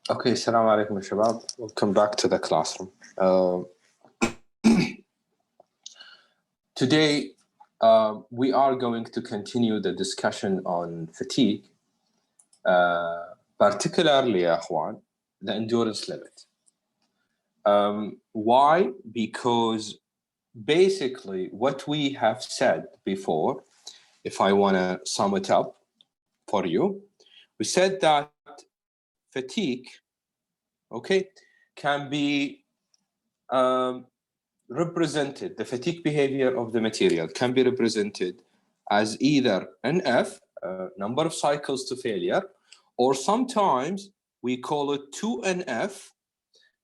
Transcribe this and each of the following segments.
Okay, Assalamu alaikum, shabab. Welcome back to the classroom. Today, we are going to continue the discussion on fatigue, particularly, Akhwan, the endurance limit. Why? Because basically what we have said before, if I want to sum it up for you, we said that fatigue, okay, can be represented, the fatigue behavior of the material can be represented as either NF, number of cycles to failure, or sometimes we call it 2NF.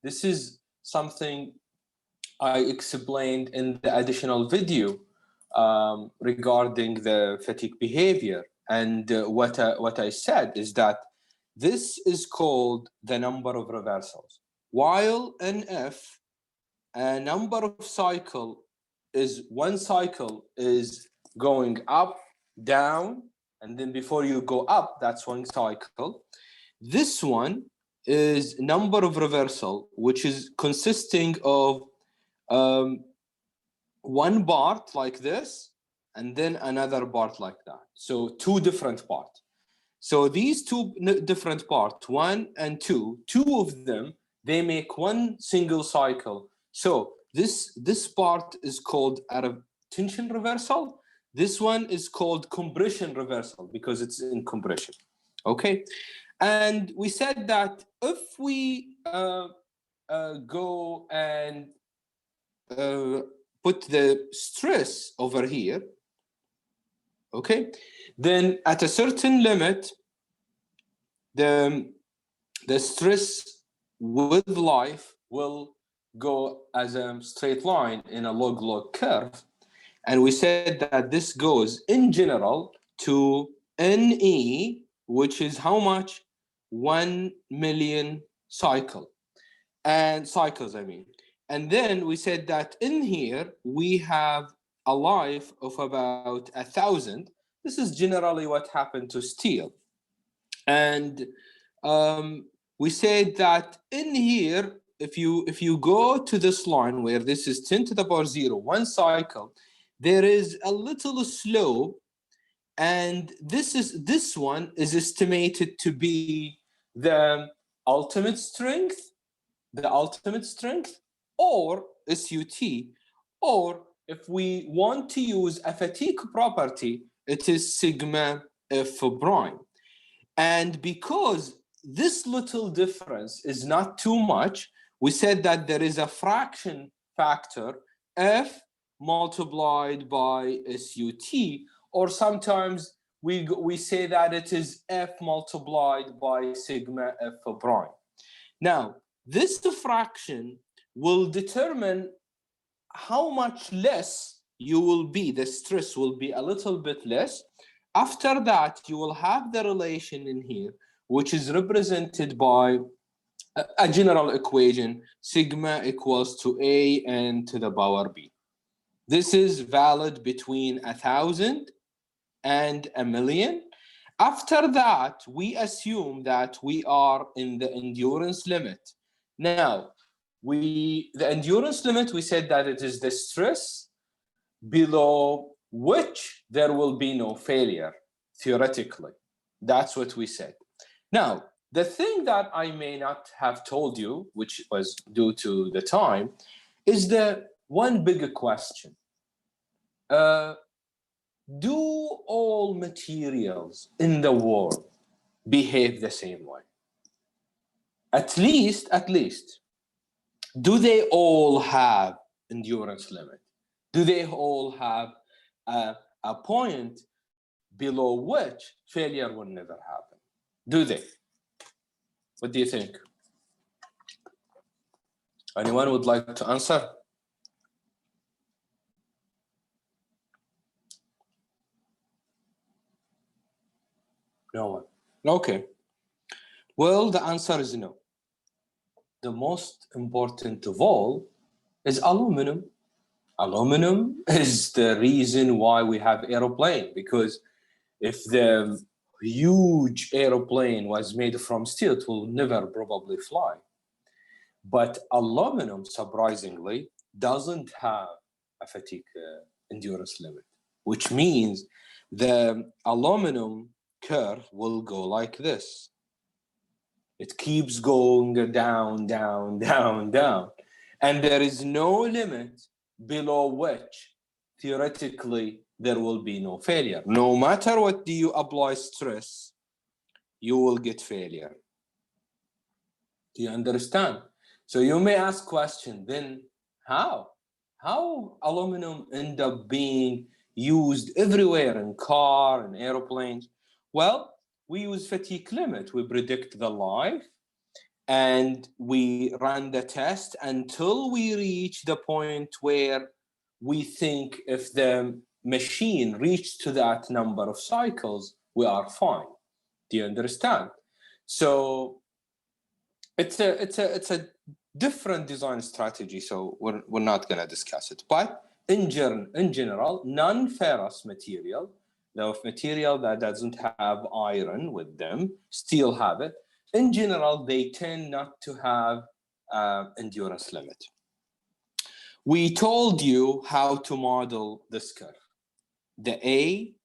This is something I explained in the additional video regarding the fatigue behavior. And what I said is that this is called the number of reversals. While NF, a number of cycle is one cycle is going up, down, and then before you go up, that's one cycle. This one is number of reversal, which is consisting of one part like this, and then another part like that. So two different parts. So these two different parts, 1 and 2, two of them, they make one single cycle. So this part is called tension reversal. This one is called compression reversal because it's in compression. Okay, and we said that if we go and put the stress over here, okay, then at a certain limit, the stress with life will go as a straight line in a log-log curve. And we said that this goes in general to NE, which is how much? 1 million cycles, I mean. And then we said that in here, we have a life of about 1,000. This is generally what happened to steel. And we said that in here, if you go to this line where this is 10 to the power 0, one cycle, there is a little slope, and this one is estimated to be the ultimate strength, or SUT, or if we want to use a fatigue property, it is sigma F prime. And because this little difference is not too much, we said that there is a fraction factor F multiplied by SUT, or sometimes we say that it is F multiplied by sigma F prime. Now, this fraction will determine how much less you will be, the stress will be a little bit less. After that, you will have the relation in here, which is represented by a general equation, sigma equals to A n to the power B. This is valid between 1,000 and 1,000,000. After that, we assume that we are in the endurance limit. Now, the endurance limit, we said that it is the stress below which there will be no failure, theoretically. That's what we said. Now, the thing that I may not have told you, which was due to the time, is the one big question. Do all materials in the world behave the same way? At least, do they all have endurance limit? Do they all have a point below which failure will never happen? Do they? What do you think? Anyone would like to answer? No one. Okay. Well, the answer is no. The most important of all is aluminum. Aluminum is the reason why we have aeroplane, because if the huge airplane was made from steel, it will never probably fly. But aluminum, surprisingly, doesn't have a fatigue endurance limit, which means the aluminum curve will go like this. It keeps going down, down, down, down. And there is no limit below which, theoretically, there will be no failure. No matter what do you apply stress, you will get failure. Do you understand? So you may ask question, then how? How aluminum end up being used everywhere in car and airplanes? Well, we use fatigue limit. We predict the life and we run the test until we reach the point where we think if the machine reached to that number of cycles, we are fine. Do you understand? So it's a different design strategy, so we're not going to discuss it. But in general, non-ferrous material, the material that doesn't have iron with them, still have it. In general, they tend not to have endurance limit. We told you how to model this curve. The A,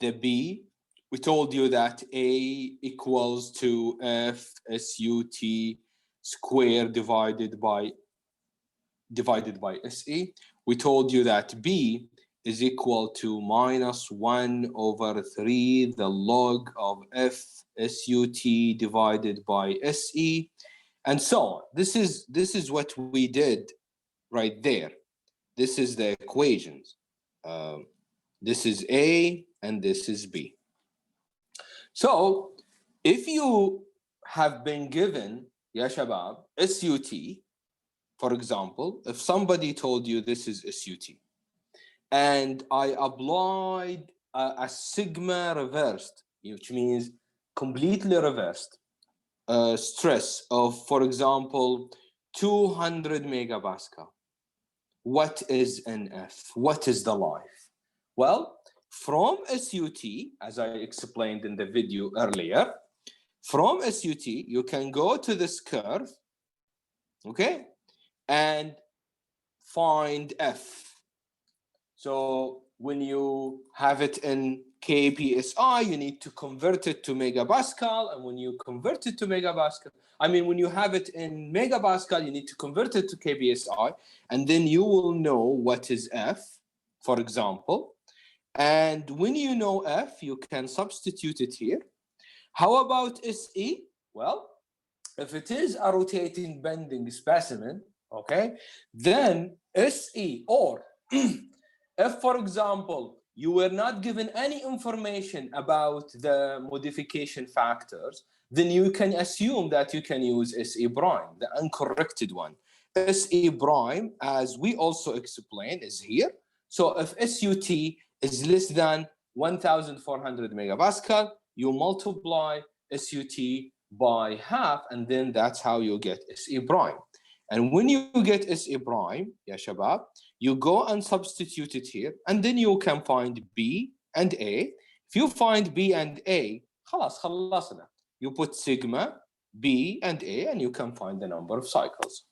the B, we told you that A equals to F SUT squared divided by SE. We told you that B is equal to -1/3 the log of F SUT divided by SE, and so on. This is what we did right there. This is the equations. This is A and this is B. So if you have been given, ya shabab, SUT, for example, if somebody told you this is SUT, and I applied a sigma reversed, which means completely reversed, stress of, for example, 200 megapascal, what is NF? What is the life? Well, from SUT, as I explained in the video earlier, from SUT, you can go to this curve, okay, and find F. So when you have it in kpsi, you need to convert it to megapascal, and when you convert it to megapascal, I mean, when you have it in megapascal, you need to convert it to kpsi, and then you will know what is F, for example. And when you know F, you can substitute it here. How about SE? Well, if it is a rotating bending specimen, okay, then SE, or if, for example, you were not given any information about the modification factors, then you can assume that you can use SE prime, the uncorrected one. SE prime, as we also explained, is here. So if SUT is less than 1,400 megapascal, you multiply SUT by half, and then that's how you get SE prime. And when you get SE prime, ya shabab, you go and substitute it here, and then you can find B and A. If you find B and A, خلصنا. You put sigma, B and A, and you can find the number of cycles.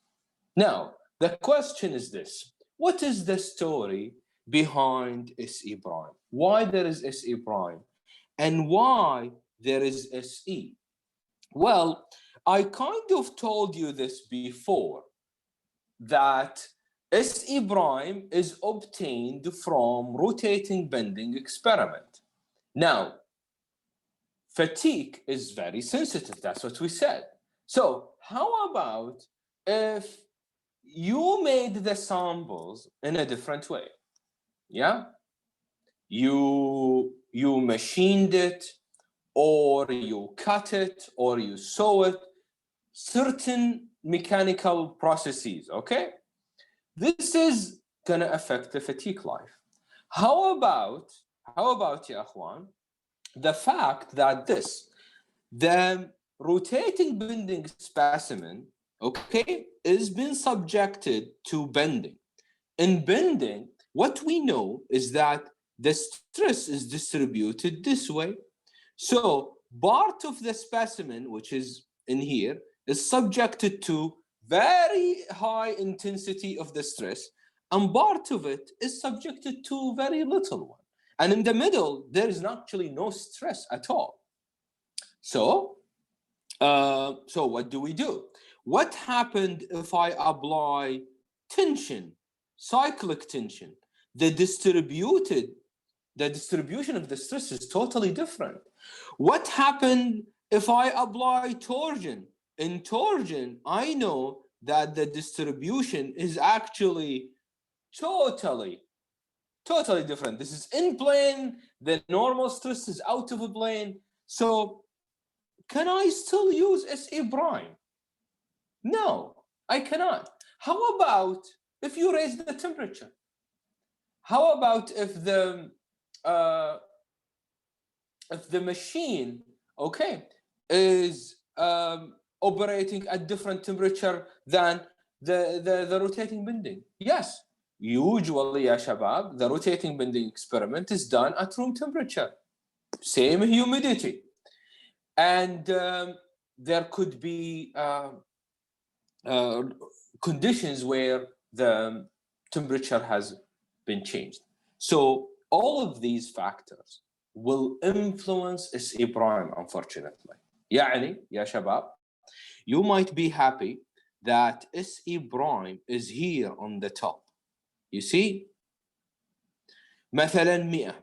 Now, the question is this. What is the story behind SE prime? Why there is SE prime? And why there is SE? Well, I kind of told you this before, that SE prime is obtained from rotating bending experiment. Now, fatigue is very sensitive, that's what we said. So how about if you made the samples in a different way? Yeah, you machined it, or you cut it, or you sew it, certain mechanical processes, okay? This is gonna affect the fatigue life. How about ya akhwan, the fact that the rotating bending specimen, okay, is being subjected to bending. In bending, what we know is that the stress is distributed this way. So part of the specimen, which is in here, is subjected to very high intensity of the stress, and part of it is subjected to very little one. And in the middle, there is actually no stress at all. So what do we do? What happened if I apply tension, cyclic tension? The distribution of the stress is totally different. What happened if I apply torsion? In torsion, I know that the distribution is actually totally different. This is in plane, the normal stress is out of a plane. So can I still use SE prime? No, I cannot. How about if you raise the temperature? How about if the machine, okay, is operating at different temperature than the rotating bending? Yes, usually, ya shabab, the rotating bending experiment is done at room temperature, same humidity. And there could be conditions where the temperature has been changed. So all of these factors will influence SE prime, unfortunately. يعني, ya shabab, you might be happy that SE prime is here on the top. You see? مثلا 100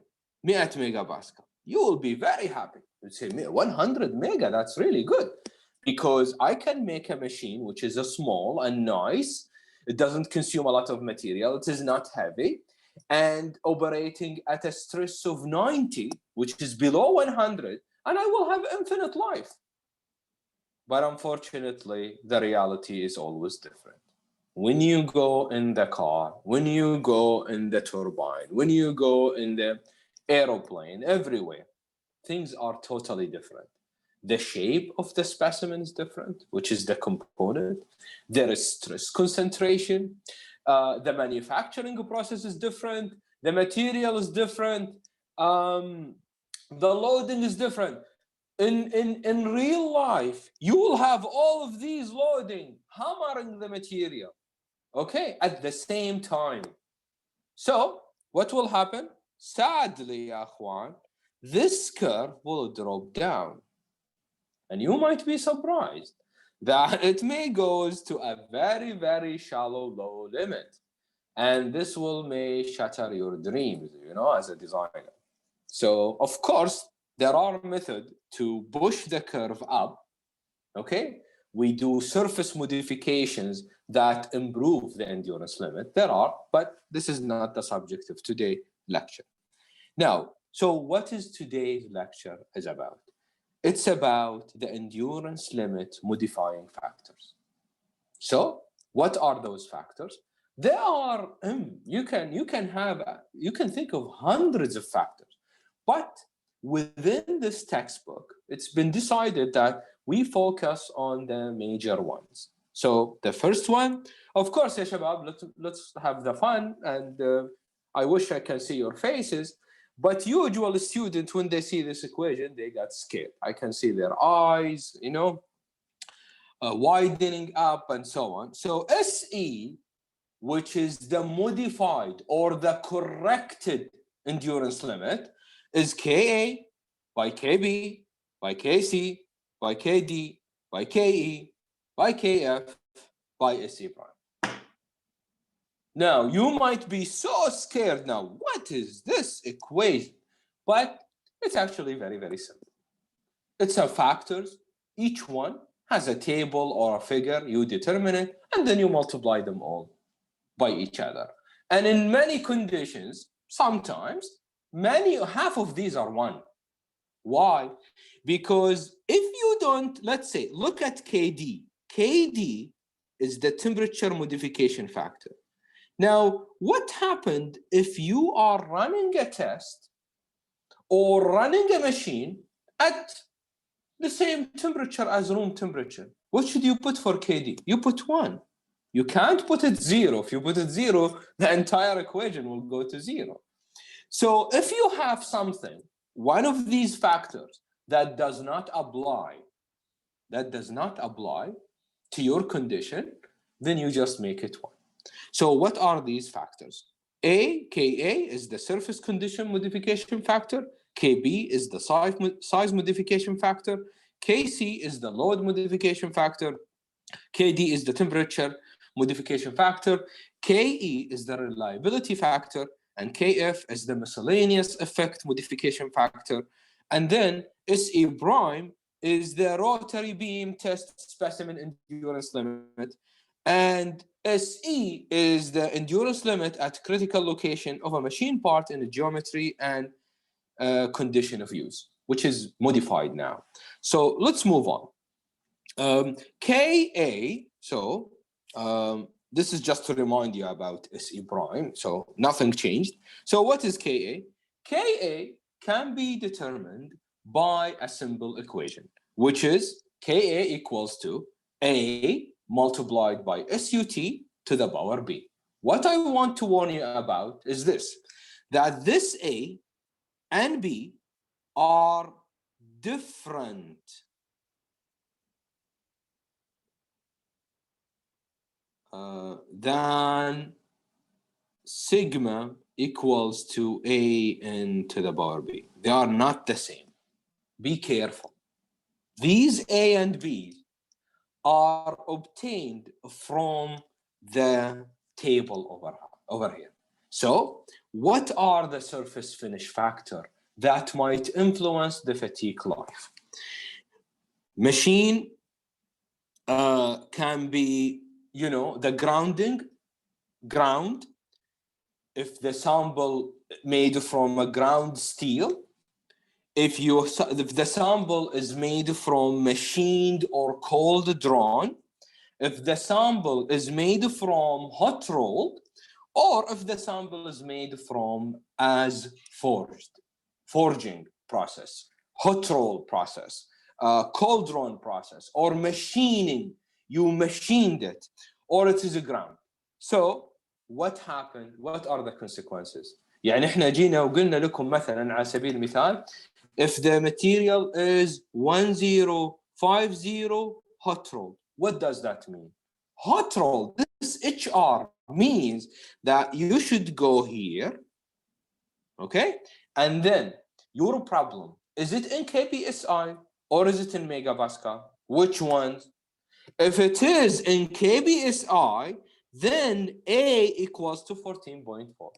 megapascal. You will be very happy. You say 100 mega, that's really good. Because I can make a machine which is a small and nice. It doesn't consume a lot of material. It is not heavy. And operating at a stress of 90, which is below 100, and I will have infinite life. But unfortunately, the reality is always different. When you go in the car, when you go in the turbine, when you go in the aeroplane, everywhere, things are totally different. The shape of the specimen is different, which is the component. There is stress concentration. The manufacturing process is different. The material is different. The loading is different. In real life, you will have all of these loading hammering the material, okay, at the same time. So what will happen? Sadly, ya akhwan, this curve will drop down. And you might be surprised that it may go to a very, very shallow low limit. And this may shatter your dreams, you know, as a designer. So, of course, there are methods to push the curve up, okay? We do surface modifications that improve the endurance limit. There are, but this is not the subject of today's lecture. Now, so what is today's lecture is about? It's about the endurance limit modifying factors. So what are those factors? There are, you can think of hundreds of factors, but within this textbook, it's been decided that we focus on the major ones. So the first one, of course, ya shabab, let's have the fun, and I wish I can see your faces. But usual students, when they see this equation, they got scared. I can see their eyes, you know, widening up and so on. So SE, which is the modified or the corrected endurance limit, is Ka by Kb by Kc by Kd by Ke by Kf by SE prime. Now, you might be so scared now, what is this equation? But it's actually very, very simple. It's a factors. Each one has a table or a figure. You determine it, and then you multiply them all by each other. And in many conditions, sometimes, half of these are one. Why? Because if you don't, let's say, look at Kd. Kd is the temperature modification factor. Now, what happened if you are running a test or running a machine at the same temperature as room temperature? What should you put for Kd? You put 1. You can't put it 0. If you put it 0, the entire equation will go to 0. So if you have something, one of these factors that does not apply to your condition, then you just make it 1. So what are these factors? Ka is the surface condition modification factor, Kb is the size modification factor, Kc is the load modification factor, Kd is the temperature modification factor, Ke is the reliability factor, and Kf is the miscellaneous effect modification factor. And then Se prime is the rotary beam test specimen endurance limit, and Se is the endurance limit at critical location of a machine part in the geometry and condition of use, which is modified now. So let's move on. Ka, this is just to remind you about Se prime, so nothing changed. So what is Ka? Ka can be determined by a simple equation, which is Ka equals to A multiplied by SUT to the power B. What I want to warn you about is this, that this A and B are different than sigma equals to A n to the power B. They are not the same. Be careful. These A and B are obtained from the table over here. So what are the surface finish factor that might influence the fatigue life? Machine can be, you know, the ground, if the sample made from a ground steel, if the sample is made from machined or cold drawn, if the sample is made from hot rolled, or if the sample is made from as forging process, hot roll process, cold drawn process, or machining, you machined it, or it is a ground. So what happened? What are the consequences? يعني احنا جينا وقلنا لكم مثلا على سبيل المثال, if the material is 1050 hot roll, what does that mean? Hot roll, this HR means that you should go here, okay? And then your problem, is it in kpsi or is it in megapascal? Which ones? If it is in kpsi, then A equals to 14.4.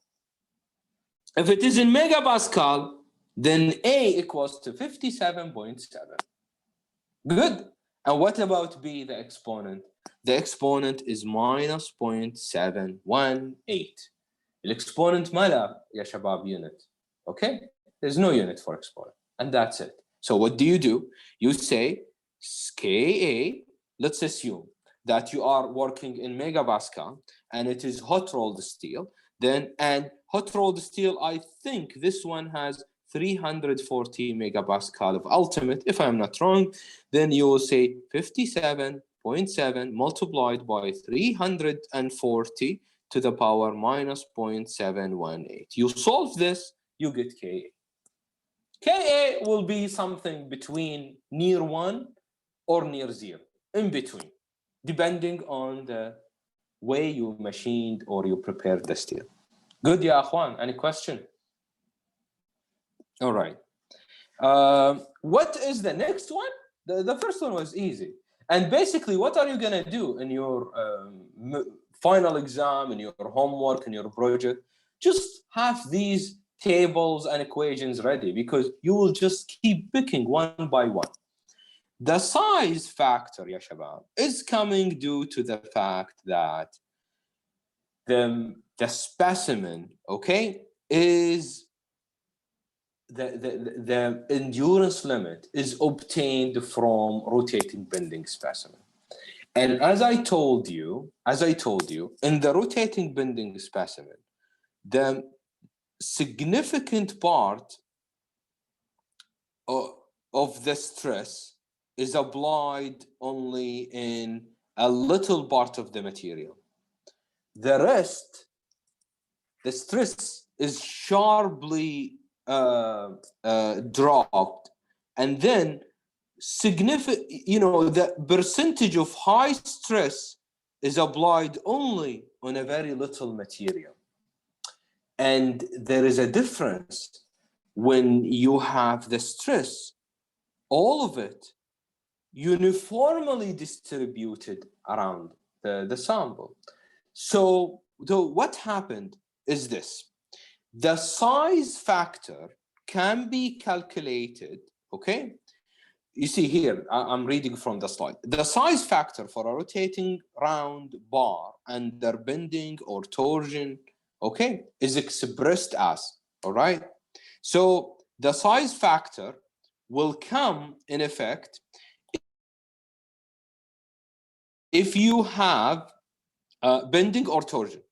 If it is in megapascal, then A equals to 57.7. Good. And what about B, the exponent? The exponent is minus 0.718. The exponent mala, ya shabab, unit. Okay? There's no unit for exponent. And that's it. So what do? You say Ka, let's assume that you are working in megapascal and it is hot rolled steel. Then, and hot rolled steel, I think this one has 340 megapascal of ultimate, if I'm not wrong. Then you will say 57.7 multiplied by 340 to the power minus 0.718. You solve this, you get Ka. Ka will be something between near 1 or near 0, in between, depending on the way you machined or you prepared the steel. Good, ya akhwan, any question? All right. What is the next one? The first one was easy. And basically, what are you going to do in your final exam, in your homework, in your project? Just have these tables and equations ready, because you will just keep picking one by one. The size factor, ya shabab, is coming due to the fact that the specimen, okay, is the endurance limit is obtained from rotating bending specimen. And as I told you, in the rotating bending specimen, the significant part of the stress is applied only in a little part of the material. The rest, the stress is sharply dropped and then the percentage of high stress is applied only on a very little material. And there is a difference when you have the stress, all of it uniformly distributed around the sample. So what happened is this: the size factor can be calculated, okay? You see here, I'm reading from the slide. The size factor for a rotating round bar under bending or torsion, okay, is expressed as, all right? So the size factor will come in effect if you have bending or torsion.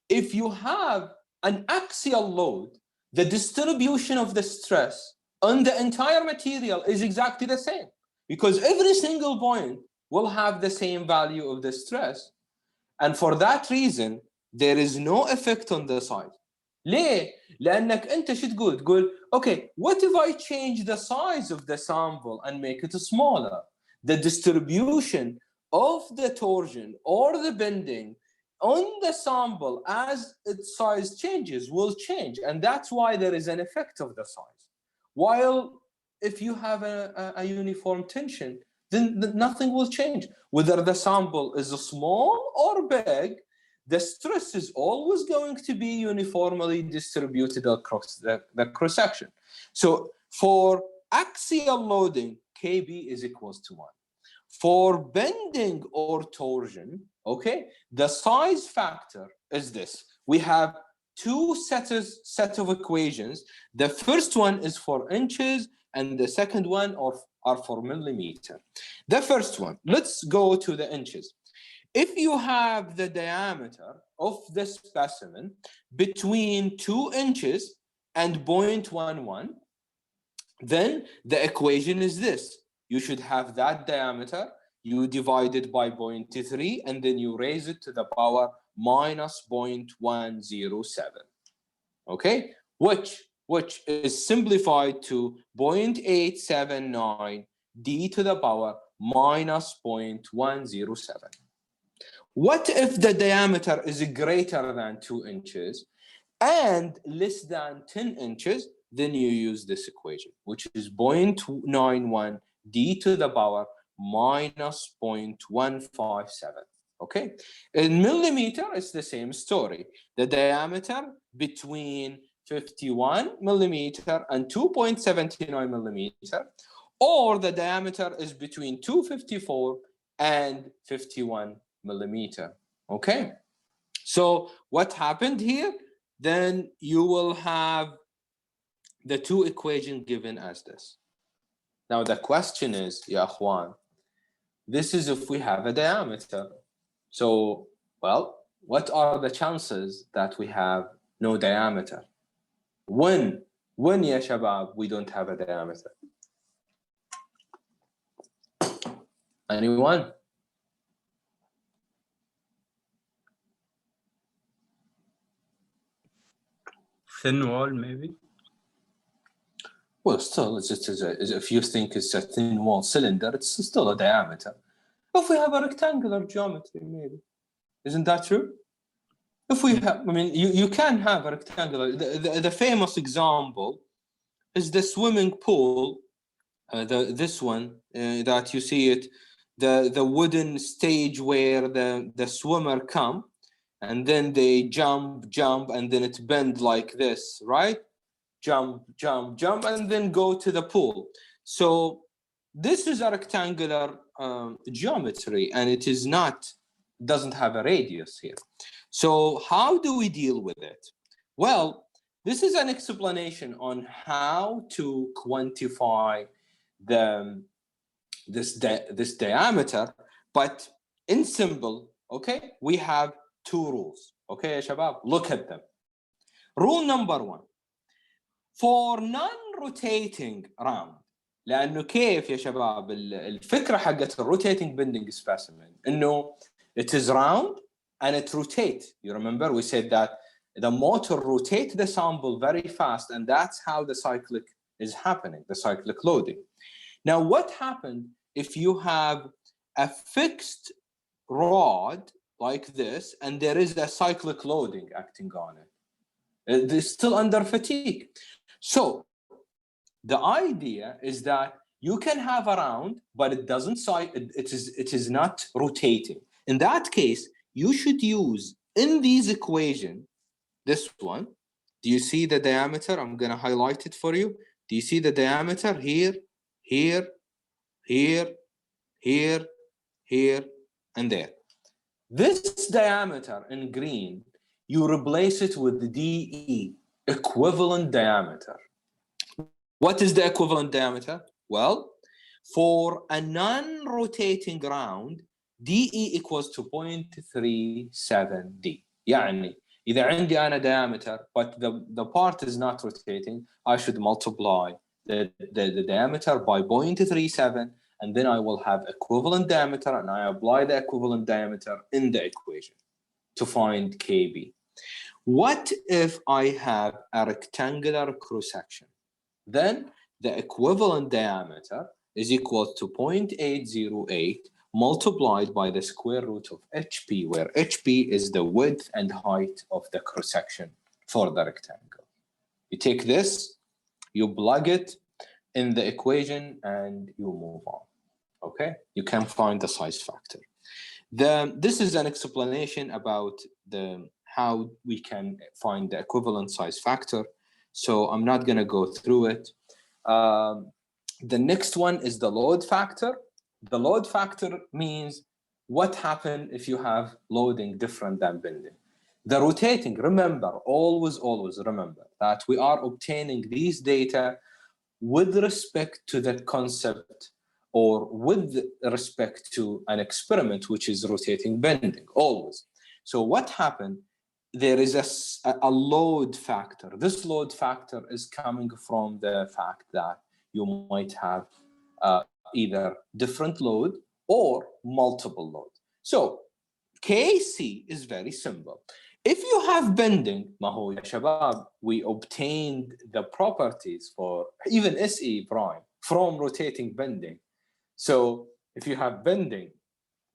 If you have an axial load, the distribution of the stress on the entire material is exactly the same, because every single point will have the same value of the stress. And for that reason, there is no effect on the size. ليه؟ لأنك أنت شو تقول؟ تقول okay, what if I change the size of the sample and make it smaller? The distribution of the torsion or the bending on the sample as its size changes will change, and that's why there is an effect of the size. While if you have a uniform tension, then nothing will change. Whether the sample is small or big, the stress is always going to be uniformly distributed across the cross-section. So for axial loading, KB is equals to 1. For bending or torsion, okay, the size factor is this. We have two set of equations. The first one is for inches, and the second one are for millimeter. The first one, let's go to the inches. If you have the diameter of the specimen between 2 inches and 0.11, then the equation is this. You should have that diameter, you divide it by 0.3, and then you raise it to the power minus 0.107. Okay, which is simplified to 0.879 d to the power minus 0.107. What if the diameter is greater than 2 inches and less than 10 inches? Then you use this equation, which is 0.91 d to the power minus 0.157. Okay, in millimeter, it's the same story. The diameter between 51 millimeter and 2.79 millimeter, or the diameter is between 254 and 51 millimeter. Okay, so what happened here? Then you will have the two equations given as this. Now the question is, ya akhwan, this is if we have a diameter. So, well, what are the chances that we have no diameter? When ya shabab, we don't have a diameter? Anyone? Thin wall, maybe? Well, still, if you think it's a thin wall cylinder, it's still a diameter. If we have a rectangular geometry, maybe. Isn't that true? If we have, I mean, you can have a rectangular. The famous example is the swimming pool, this one, that you see it, the wooden stage where the swimmer come, and then they jump, and then it bend like this, right? Jump, and then go to the pool. So this is a rectangular geometry, and it is not, doesn't have a radius here. So how do we deal with it? Well, this is an explanation on how to quantify this diameter, but in simple, okay, we have two rules. Okay, ya shabab, look at them. Rule number 1. For non-rotating round, لأنه كيف يا شباب الفكرة حقت rotating bending specimen إنه it is round and it rotates. You remember we said that the motor rotates the sample very fast, and that's how the cyclic is happening, the cyclic loading. Now, what happened if you have a fixed rod like this, and there is a cyclic loading acting on it? It's still under fatigue. So the idea is that you can have a round, but it doesn't it is not rotating. In that case, you should use in these equation this one. Do you see the diameter? I'm going to highlight it for you. Do you see the diameter here, here, here, here, here, and there? This diameter in green, you replace it with the DE, equivalent diameter. What is the equivalent diameter? Well, for a non-rotating round, DE equals to 0.37D. يعني إذا عندي أنا diameter, but the part is not rotating, I should multiply the diameter by 0.37, and then I will have equivalent diameter, and I apply the equivalent diameter in the equation to find KB. What if I have a rectangular cross-section? Then the equivalent diameter is equal to 0.808 multiplied by the square root of HP, where HP is the width and height of the cross-section for the rectangle. You take this, you plug it in the equation, and you move on. Okay? You can find the size factor. This is an explanation about how we can find the equivalent size factor. So I'm not going to go through it. The next one is the load factor. The load factor means what happens if you have loading different than bending. The rotating, remember, always remember that we are obtaining these data with respect to the concept or with respect to an experiment, which is rotating bending, always. So what happened? There is a load factor. This load factor is coming from the fact that you might have either different load or multiple load. So KC is very simple. If you have bending, ما هو يا شباب, we obtained the properties for even SE prime from rotating bending. So if you have bending,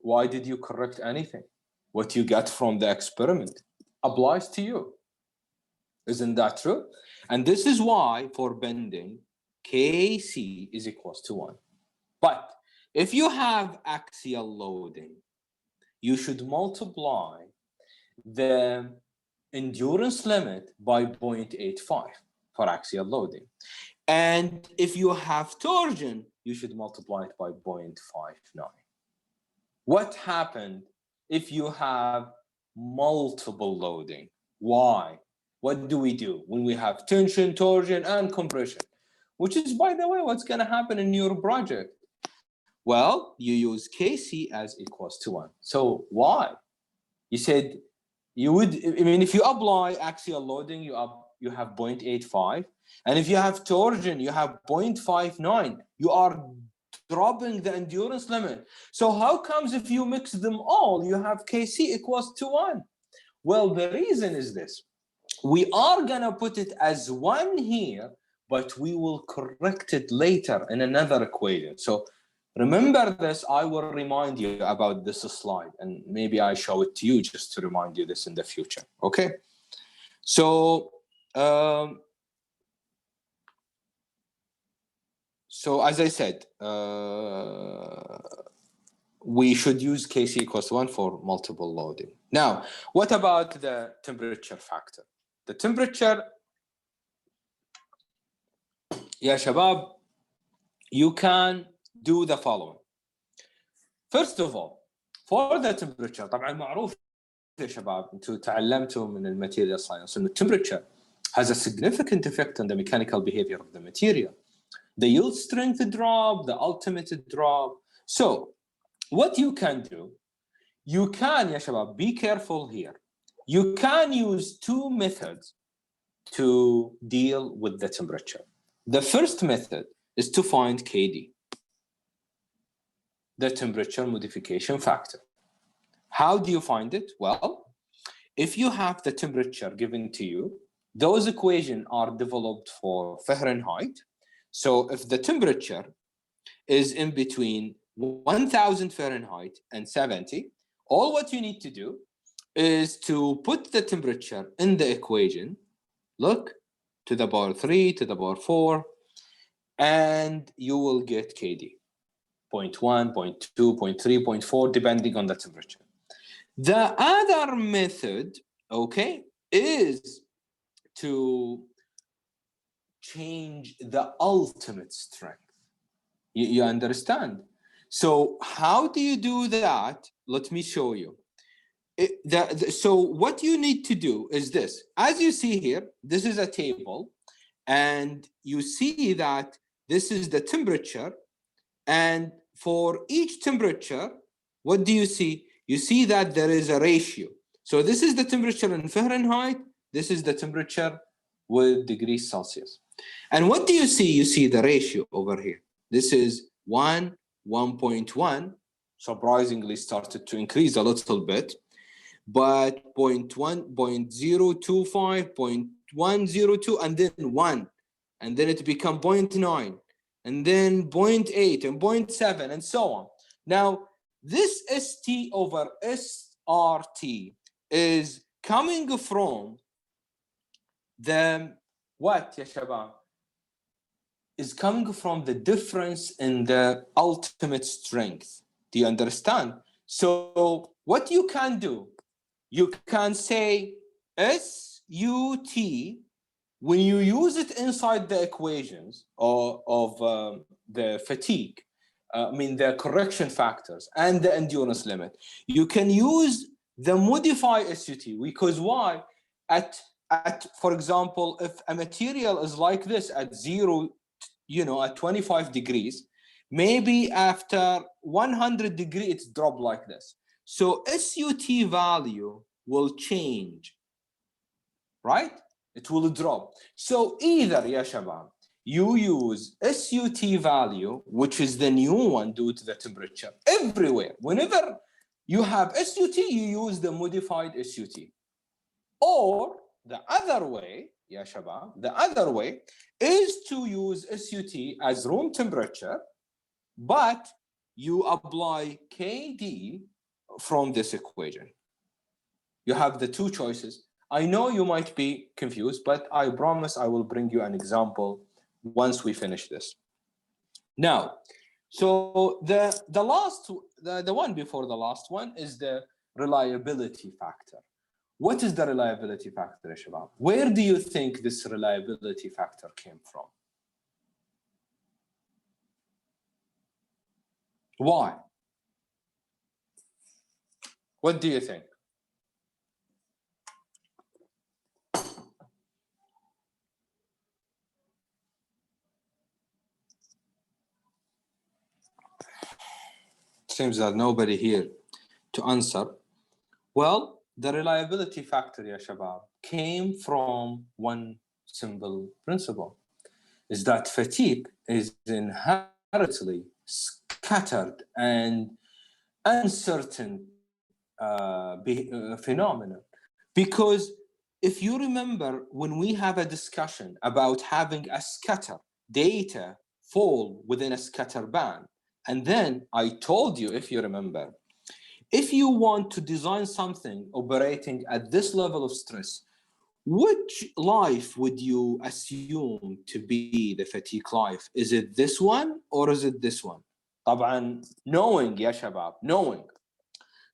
why did you correct anything? What you got from the experiment applies to you. Isn't that true? And this is why for bending, KC is equals to 1. But if you have axial loading, you should multiply the endurance limit by 0.85 for axial loading. And if you have torsion, you should multiply it by 0.59. What happened if you have multiple loading? Why? What do we do when we have tension, torsion, and compression? Which is, by the way, what's going to happen in your project. Well, you use KC as equals to 1. So why? You said you would, I mean, if you apply axial loading, you have 0.85. And if you have torsion, you have 0.59. You are dropping the endurance limit. So how comes if you mix them all, you have KC equals to 1? Well, the reason is this. We are going to put it as 1 here, but we will correct it later in another equation. So remember this, I will remind you about this slide, and maybe I show it to you just to remind you this in the future, okay? So, as I said, we should use KC equals 1 for multiple loading. Now, what about the temperature factor? The temperature, يا شباب, you can do the following. First of all, for the temperature, طبعا معروف يا شباب, انتم تعلمتوا من الماتيريال ساينس ان temperature has a significant effect on the mechanical behavior of the material. The yield strength drop, the ultimate drop. So what you can do, you can, يا شباب, be careful here. You can use 2 methods to deal with the temperature. The first method is to find KD, the temperature modification factor. How do you find it? Well, if you have the temperature given to you, those equations are developed for Fahrenheit. So if the temperature is in between 1000 Fahrenheit and 70, all what you need to do is to put the temperature in the equation, look, to the power 3, to the power 4, and you will get KD, 0.1, 0.2, 0.3, 0.4, depending on the temperature. The other method, okay, is to change the ultimate strength. You understand? So how do you do that? Let me show you. So what you need to do is this. As you see here, this is a table, and you see that this is the temperature, and for each temperature, what do you see? You see that there is a ratio. So this is the temperature in Fahrenheit, this is the temperature with degrees Celsius. And what do you see? You see the ratio over here. This is 1.1, surprisingly started to increase a little bit, but 0.1, 0.025, 0.102, and then 1. And then it become 0.9, and then 0.8, and 0.7, and so on. Now, this ST over SRT is coming from the, what, ya shabab? Is coming from the difference in the ultimate strength. Do you understand? So what you can do, you can say SUT, when you use it inside the equations of the fatigue, the correction factors and the endurance limit, you can use the modify SUT, because why? For example, if a material is like this at 0, at 25 degrees, maybe after 100 degrees, it's dropped like this. So SUT value will change, right? It will drop. So either, ya shabab, you use SUT value, which is the new one due to the temperature, everywhere. Whenever you have SUT, you use the modified SUT. Or the other way, ya shabab, the other way is to use SUT as room temperature, but you apply KD from this equation. You have the two choices. I know you might be confused, but I promise I will bring you an example once we finish this. Now, so the one before the last one is the reliability factor. What is the reliability factor, Shabab? Where do you think this reliability factor came from? Why? What do you think? Seems that nobody here to answer. Well, the reliability factor, ya shabab, came from one simple principle, is that fatigue is inherently scattered and uncertain phenomenon. Because if you remember, when we have a discussion about having a scatter, data fall within a scatter band, and then I told you, if you remember, if you want to design something operating at this level of stress, which life would you assume to be the fatigue life? Is it this one or is it this one? طبعا knowing, ya shabab, knowing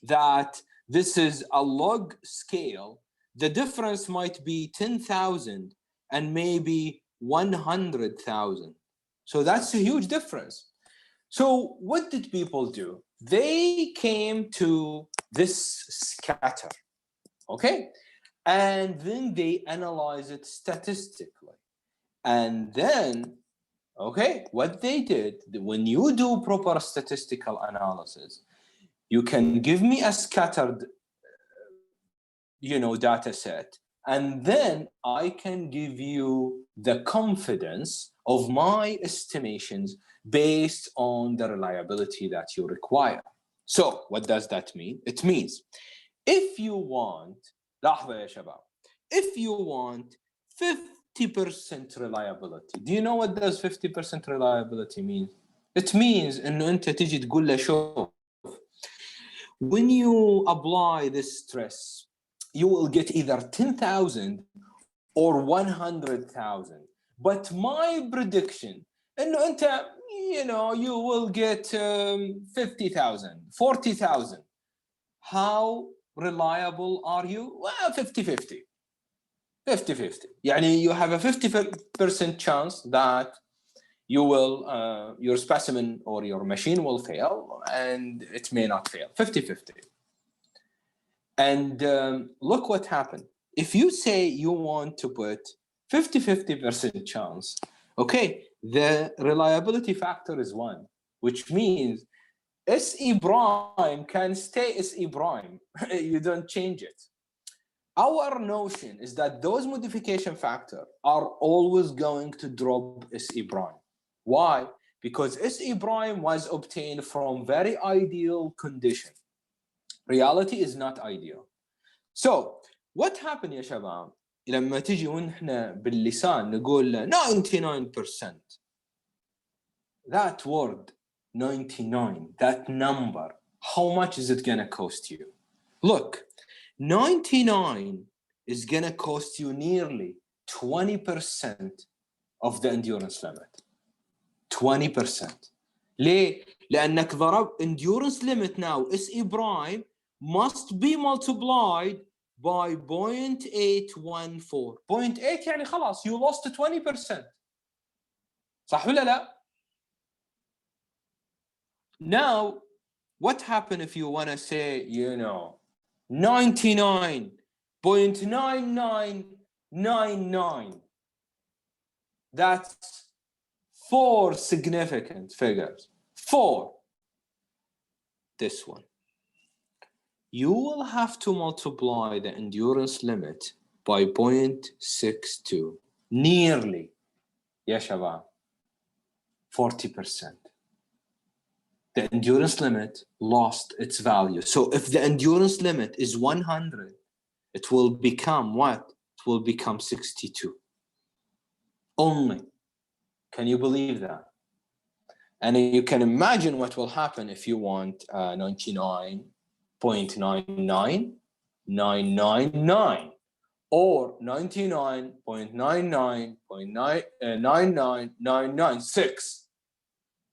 that this is a log scale, the difference might be 10,000 and maybe 100,000. So that's a huge difference. So what did people do? They came to this scatter, okay? And then they analyze it statistically. And then, okay, what they did, when you do proper statistical analysis, you can give me a scattered, data set, and then I can give you the confidence of my estimations based on the reliability that you require. So what does that mean? It means if you want, لحظة يا شباب, if you want 50% reliability. Do you know what does 50% reliability mean? It means إنه أنت تيجي تقول له شوف, when you apply this stress, you will get either 10,000 or 100,000. But my prediction, إنه أنت, you know, you will get 50,000, 40,000. How reliable are you? Well, 50-50. 50-50. يعني you have a 50% chance that you will, your specimen or your machine will fail, and it may not fail. 50-50. And look what happened. If you say you want to put 50-50% chance, okay, the reliability factor is 1, which means SE prime can stay SE prime. You don't change it. Our notion is that those modification factors are always going to drop SE prime. Why? Because SE prime was obtained from very ideal condition. Reality is not ideal. So what happened يا شباب لما تجي ونحن باللسان نقول 99%, that word 99, that number, how much is it gonna cost you? Look, 99 is gonna cost you nearly 20% of the endurance limit. 20%. ليه؟ لأنك ضرب endurance limit now SE prime must be multiplied by 0.814. 0.8 يعني خلاص you lost 20%. صح ولا لا؟ Now, what happens if you want to say, you know, 99.9999? That's 4 significant figures. 4. This one. You will have to multiply the endurance limit by 0.62. Nearly, ya shabab, 40%. The endurance limit lost its value. So if the endurance limit is 100, it will become what? It will become 62. Only. Can you believe that? And you can imagine what will happen if you want 99.99999 or 99.99.99996.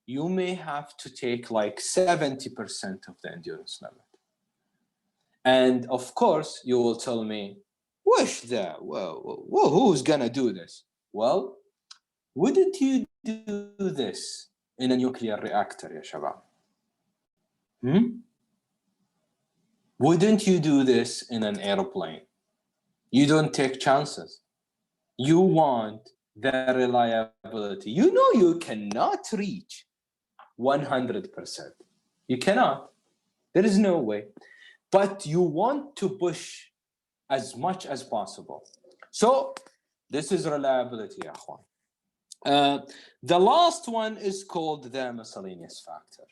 You may have to take like 70% of the endurance limit. And of course, you will tell me, wish that, well, who's gonna do this? Well, wouldn't you do this in a nuclear reactor, ya shabab? Wouldn't you do this in an airplane? You don't take chances. You want the reliability. You know you cannot reach 100%. You cannot. There is no way. But you want to push as much as possible. So this is reliability, ya akhwan. The last one is called the miscellaneous factor.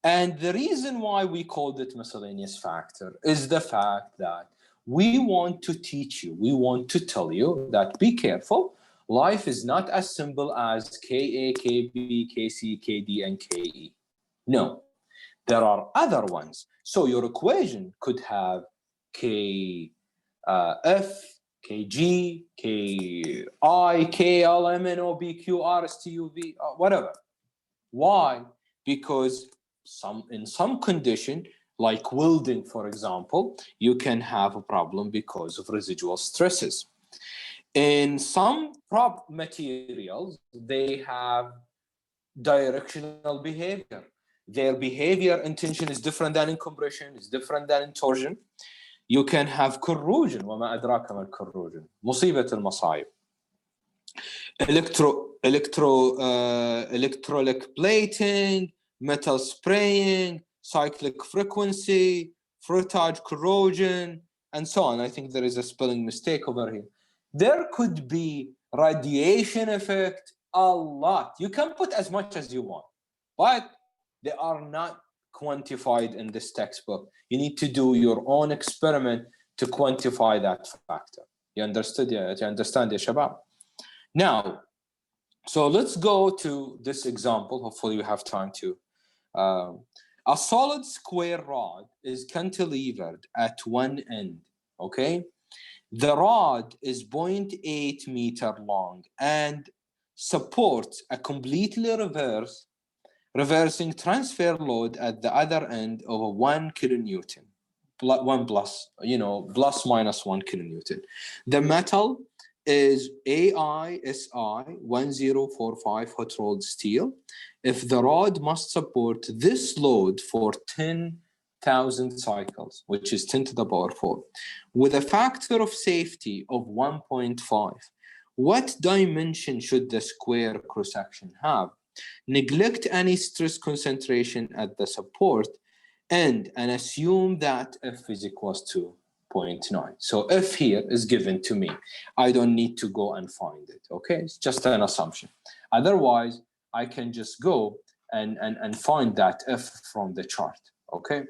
And the reason why we called it miscellaneous factor is the fact that we want to teach you, we want to tell you that be careful. Life is not as simple as Ka, Kb, Kc, Kd, and Ke. No, there are other ones. So your equation could have Kf, Kg, Ki, Kl, Mno, Bq, R, Stu, V, whatever. Why? Because in some condition, like welding, for example, you can have a problem because of residual stresses. In some prop materials, they have directional behavior. Their behavior in tension is different than in compression, is different than in torsion. You can have corrosion. وما أدراك ما الcorrosion. مصيبة المصايب. Electrolytic plating, metal spraying, cyclic frequency, fruitage corrosion, and so on. I think there is a spelling mistake over here. There could be radiation effect, a lot. You can put as much as you want, but they are not quantified in this textbook. You need to do your own experiment to quantify that factor. You understood? You understand, ya shabab? Now, so let's go to this example. Hopefully we have time to. A solid square rod is cantilevered at one end, okay? The rod is 0.8 meter long and supports a completely reversing transfer load at the other end of a 1 kilonewton, plus minus 1 kilonewton. The metal is AISI 1045 hot rolled steel. If the rod must support this load for 10,000 cycles, which is 10 to the power 4, with a factor of safety of 1.5, what dimension should the square cross-section have? Neglect any stress concentration at the support end and assume that F is equals to 0.9. So F here is given to me. I don't need to go and find it, okay? It's just an assumption. Otherwise, I can just go and find that F from the chart, okay?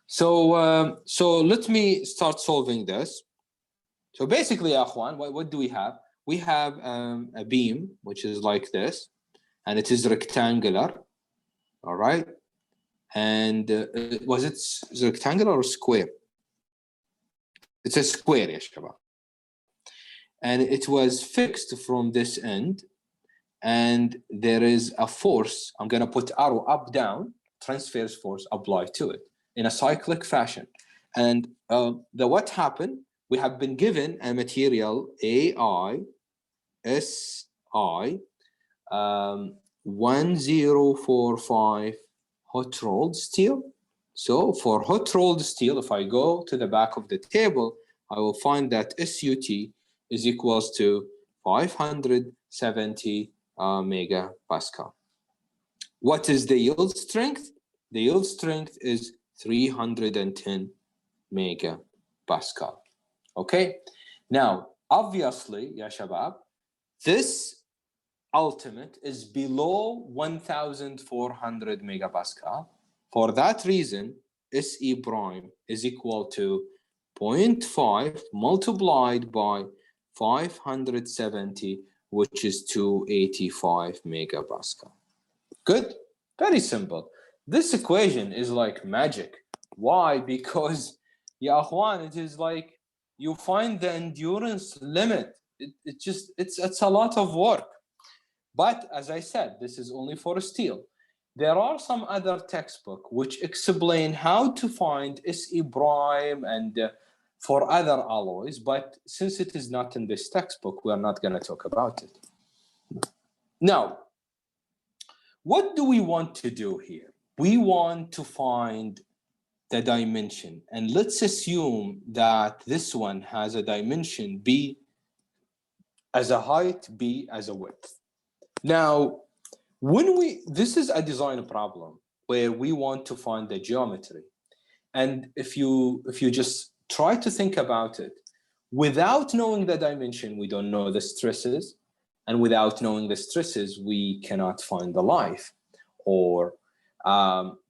So, so let me start solving this. So basically, Akhwan, what do we have? We have a beam, which is like this, and it is rectangular, all right? And was it rectangular or square? It's a square, yes, Shabab. And it was fixed from this end, and there is a force. I'm going to put arrow up, down, transverse force applied to it in a cyclic fashion. And what happened? We have been given a material AISI 1045 hot rolled steel. So for hot rolled steel, if I go to the back of the table, I will find that SUT is equals to 570 megapascal. What is the yield strength? The yield strength is 310 megapascal. Okay. Now, obviously, ya Shabab, this ultimate is below 1,400 megapascal. For that reason, SE prime is equal to 0.5 multiplied by 570, which is 285 megapascal. Good? Very simple. This equation is like magic. Why? Because, ya akhwan, it is like you find the endurance limit. It's a lot of work. But as I said, this is only for steel. There are some other textbooks which explain how to find SE prime and for other alloys, but since it is not in this textbook, we are not going to talk about it. Now, what do we want to do here? We want to find the dimension, and let's assume that this one has a dimension B as a height, B as a width. Now, this is a design problem where we want to find the geometry. And if you just try to think about it, without knowing the dimension, we don't know the stresses. And without knowing the stresses, we cannot find the life. Or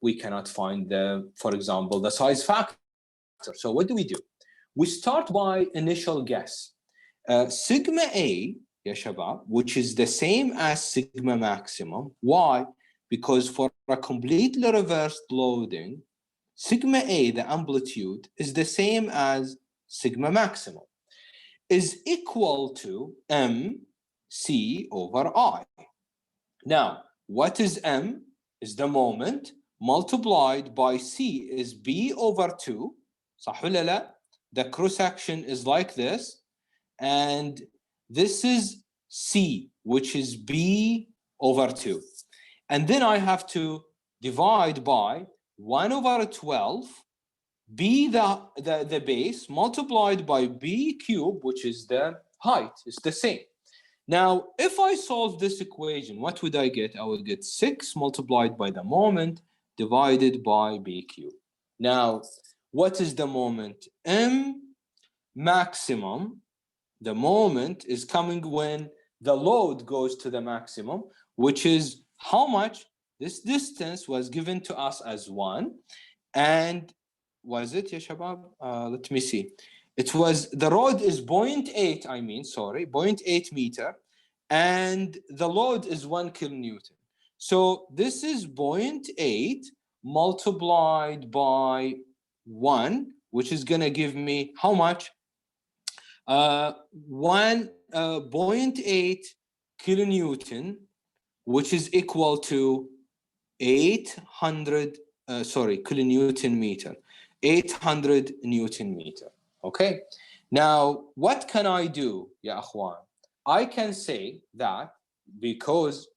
we cannot find for example, the size factor. So what do? We start by initial guess. Sigma A, ya Shabab, which is the same as sigma maximum. Why? Because for a completely reversed loading, sigma A, the amplitude, is the same as sigma maximum, is equal to MC over I. Now, what is M? Is the moment, multiplied by C is B over 2. صح ولا لا? The cross-section is like this. And this is C, which is B over 2. And then I have to divide by 1 over 12, B the base, multiplied by B cubed, which is the height. It's the same. Now, if I solve this equation, what would I get? I would get 6 multiplied by the moment divided by B cubed. Now, what is the moment? M maximum, the moment is coming when the load goes to the maximum, which is how much? This distance was given to us as 1. And was it, ya Shabab? Let me see. It was, the road is 0.8 meter. and the load is 1 kilonewton. So this is 0.8 multiplied by 1, which is going to give me how much? 0.8 kilonewton, which is equal to 800, kilonewton meter, 800 Newton meter. Okay. Now, what can I do, ya akhwan? I can say that because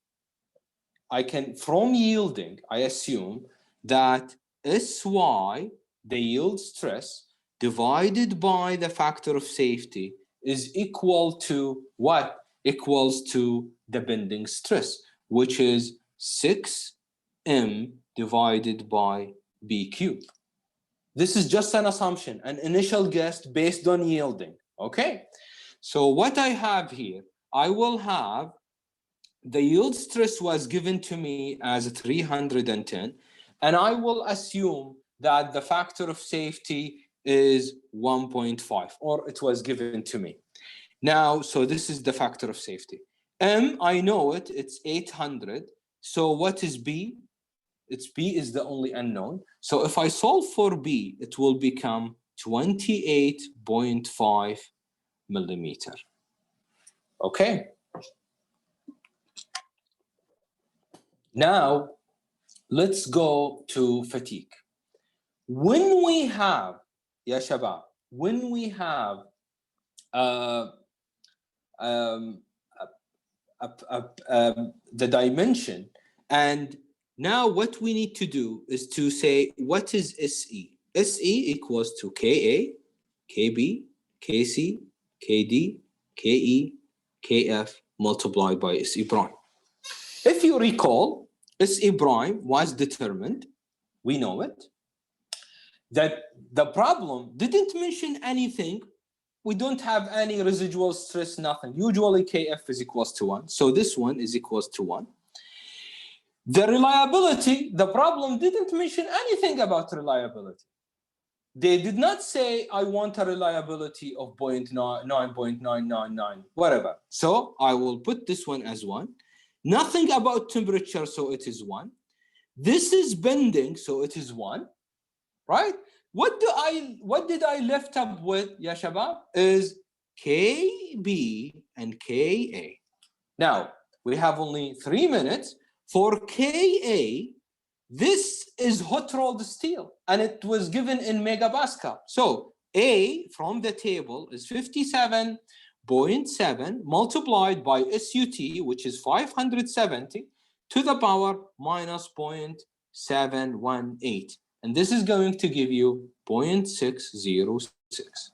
I can, from yielding, I assume that SY, the yield stress, divided by the factor of safety is equal to what? Equals to the bending stress, which is 6M divided by BQ. This is just an assumption, an initial guess based on yielding, okay? So what I have here, I will have the yield stress was given to me as 310, and I will assume that the factor of safety is 1.5, or it was given to me. Now, so this is the factor of safety. M, I know it, it's 800. So what is B? It's B is the only unknown. So if I solve for B, it will become 28.5 millimeter. Okay. Now, let's go to fatigue. When we have, ya shabab, when we have the dimension, and now what we need to do is to say, what is SE? SE equals to KA, KB, KC, KD, KE, KF multiplied by SE prime. If you recall, SE prime was determined, we know it, that the problem didn't mention anything. We don't have any residual stress, nothing. Usually KF is equals to 1. So this one is equals to 1. The reliability, the problem didn't mention anything about reliability. They did not say, I want a reliability of 9.999, whatever. So I will put this one as 1. Nothing about temperature, so it is 1. This is bending, so it is 1, right? What did I left up with, ya shabab, is KB and KA. Now, we have only 3 minutes. For KA, this is hot rolled steel, and it was given in megapascal. So A from the table is 57.7 multiplied by SUT, which is 570 to the power minus 0.718. And this is going to give you 0.606.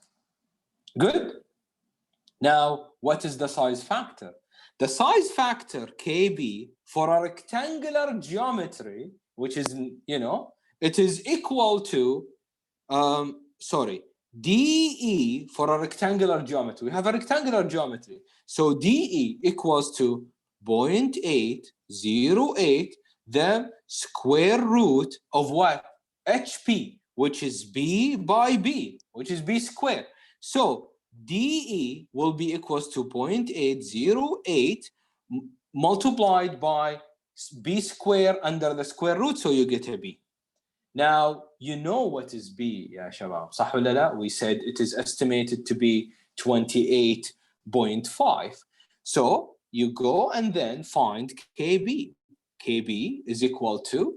Good. Now, what is the size factor? The size factor KB for a rectangular geometry, which is, it is equal to, DE for a rectangular geometry. We have a rectangular geometry. So DE equals to 0.808, the square root of what? HP, which is B by B, which is B squared. So DE will be equals to 0.808 multiplied by B squared under the square root, so you get a B. Now, you know what is B, ya shabab. Sah wala la? We said it is estimated to be 28.5. So you go and then find KB. KB is equal to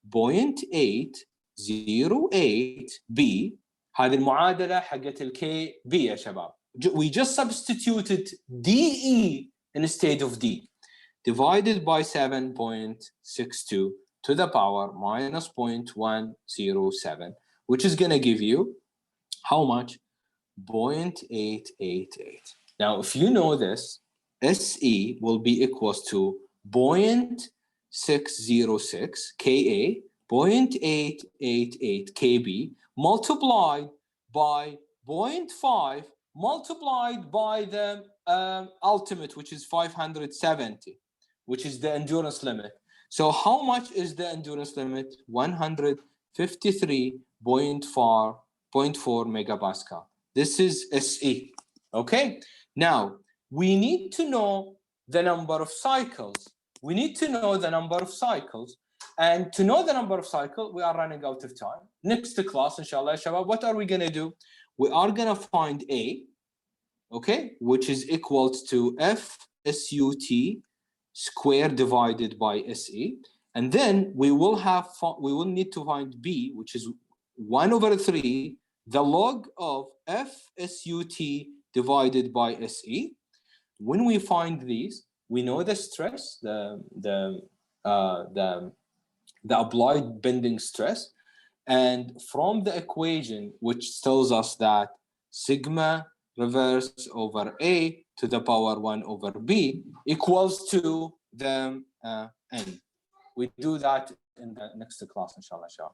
0.808B. هذه المعادلة حقت الكي بي يا شباب. We just substituted DE instead of D. Divided by 7.62 to the power minus 0.107, which is going to give you how much? 0.888. Now, if you know this, SE will be equals to 0.606 Ka, 0.888 Kb, multiplied by 0.5, multiplied by the ultimate, which is 570, which is the endurance limit. So how much is the endurance limit? 153.4 megapascal. This is SE. Okay. Now we need to know the number of cycles. We need to know the number of cycles. And to know the number of cycles, we are running out of time. Next class, inshallah, shabab, what are we going to do? We are going to find A, okay, which is equal to F SUT squared divided by SE. And then we will need to find B, which is 1/3, the log of F SUT divided by SE. When we find these, we know the stress, the applied bending stress, and from the equation, which tells us that sigma reverse over A to the power 1/B equals to the N. We do that in the next class, inshallah.